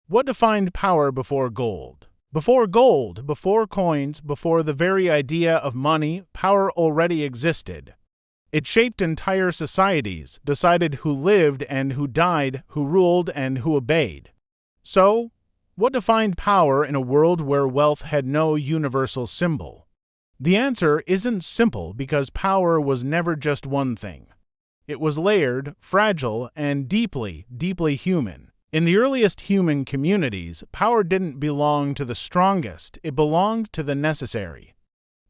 What defined power before gold? Before gold, before coins, before the very idea of money, power already existed. It shaped entire societies, decided who lived and who died, who ruled and who obeyed. So, what defined power in a world where wealth had no universal symbol? The answer isn't simple because power was never just one thing. It was layered, fragile, and deeply, deeply human. In the earliest human communities, power didn't belong to the strongest, it belonged to the necessary.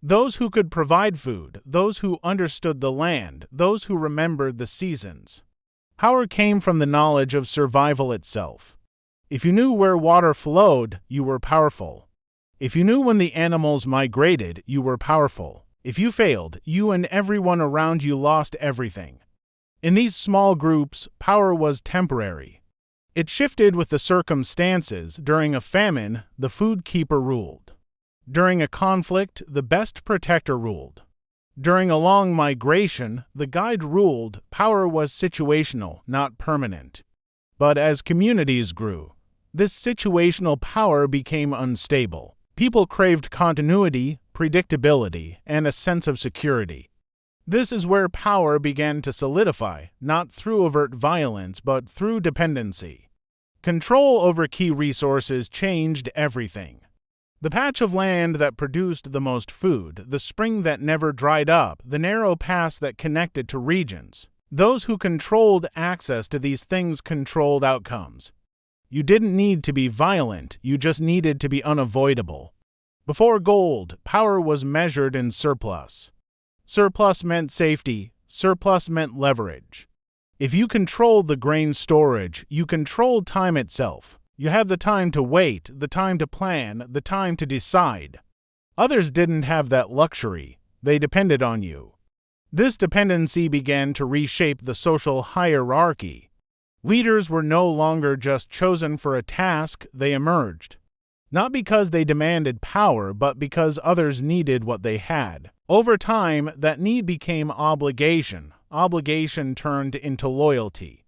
Those who could provide food, those who understood the land, those who remembered the seasons. Power came from the knowledge of survival itself. If you knew where water flowed, you were powerful. If you knew when the animals migrated, you were powerful. If you failed, you and everyone around you lost everything. In these small groups, power was temporary. It shifted with the circumstances. During a famine, the food keeper ruled. During a conflict, the best protector ruled. During a long migration, the guide ruled. Power was situational, not permanent. But as communities grew, this situational power became unstable. People craved continuity, predictability, and a sense of security. This is where power began to solidify, not through overt violence, but through dependency. Control over key resources changed everything. The patch of land that produced the most food, the spring that never dried up, the narrow pass that connected to regions. Those who controlled access to these things controlled outcomes. You didn't need to be violent, you just needed to be unavoidable. Before gold, power was measured in surplus. Surplus meant safety, surplus meant leverage. If you controlled the grain storage, you controlled time itself. You had the time to wait, the time to plan, the time to decide. Others didn't have that luxury. They depended on you. This dependency began to reshape the social hierarchy. Leaders were no longer just chosen for a task, they emerged. Not because they demanded power, but because others needed what they had. Over time, that need became obligation. Obligation turned into loyalty.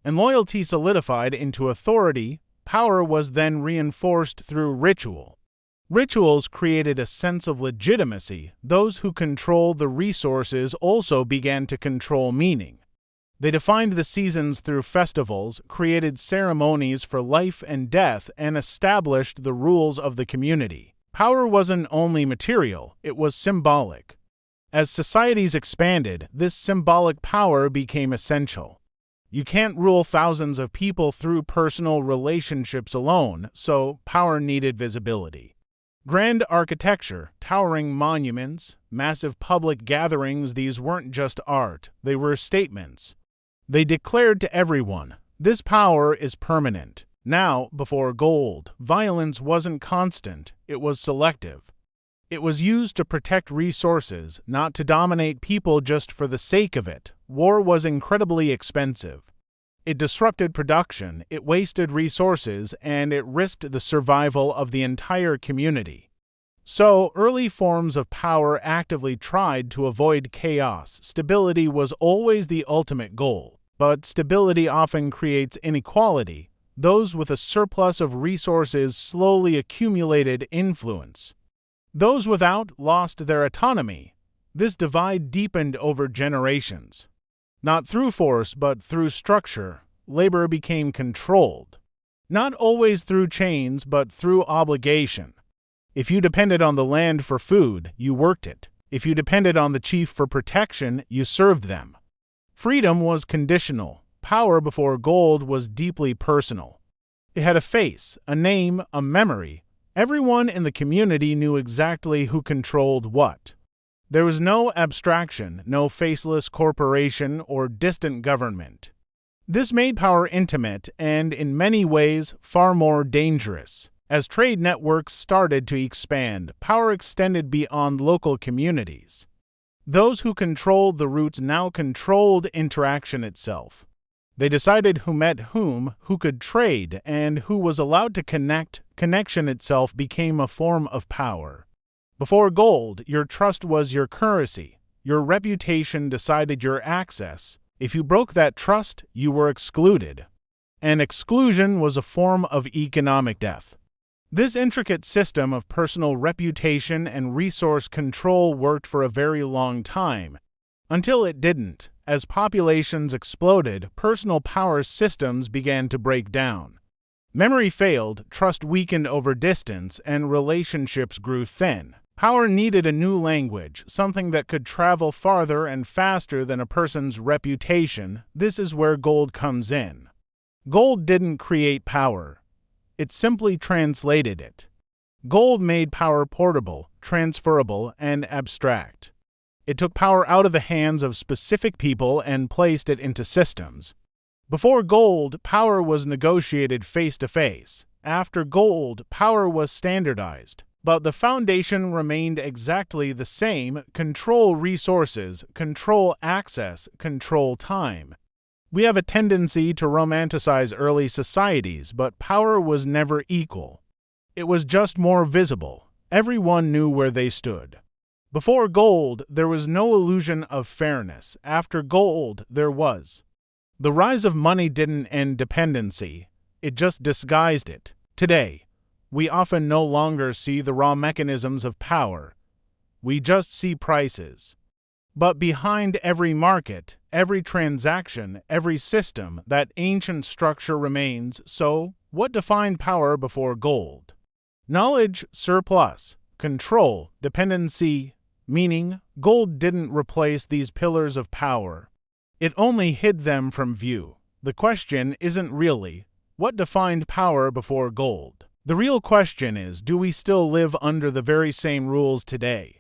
And loyalty solidified into authority. Power was then reinforced through ritual. Rituals created a sense of legitimacy. Those who controlled the resources also began to control meaning. They defined the seasons through festivals, created ceremonies for life and death, and established the rules of the community. Power wasn't only material, it was symbolic. As societies expanded, this symbolic power became essential. You can't rule thousands of people through personal relationships alone, so power needed visibility. Grand architecture, towering monuments, massive public gatherings, these weren't just art, they were statements. They declared to everyone, this power is permanent. Now, before gold, violence wasn't constant, it was selective. It was used to protect resources, not to dominate people just for the sake of it. War was incredibly expensive. It disrupted production, it wasted resources, and it risked the survival of the entire community. So, early forms of power actively tried to avoid chaos. Stability was always the ultimate goal, but stability often creates inequality. Those with a surplus of resources slowly accumulated influence. Those without lost their autonomy. This divide deepened over generations. Not through force, but through structure, labor became controlled. Not always through chains, but through obligation. If you depended on the land for food, you worked it. If you depended on the chief for protection, you served them. Freedom was conditional. Power before gold was deeply personal. It had a face, a name, a memory. Everyone in the community knew exactly who controlled what. There was no abstraction, no faceless corporation or distant government. This made power intimate and, in many ways, far more dangerous. As trade networks started to expand, power extended beyond local communities. Those who controlled the routes now controlled interaction itself. They decided who met whom, who could trade, and who was allowed to connect. Connection itself became a form of power. Before gold, your trust was your currency. Your reputation decided your access. If you broke that trust, you were excluded. and exclusion was a form of economic death. This intricate system of personal reputation and resource control worked for a very long time, until it didn't. As populations exploded, personal power systems began to break down. Memory failed, trust weakened over distance, and relationships grew thin. Power needed a new language, something that could travel farther and faster than a person's reputation. This is where gold comes in. Gold didn't create power. It simply translated it. Gold made power portable, transferable, and abstract. It took power out of the hands of specific people and placed it into systems. Before gold, power was negotiated face-to-face. After gold, power was standardized. But the foundation remained exactly the same: control resources, control access, control time. We have a tendency to romanticize early societies, but power was never equal. It was just more visible. Everyone knew where they stood. Before gold, there was no illusion of fairness. After gold, there was. The rise of money didn't end dependency. It just disguised it. Today, we often no longer see the raw mechanisms of power. We just see prices. But behind every market, every transaction, every system, that ancient structure remains. So, what defined power before gold? Knowledge, surplus, control, dependency, meaning. Gold didn't replace these pillars of power. It only hid them from view. The question isn't really, what defined power before gold? The real question is, do we still live under the very same rules today?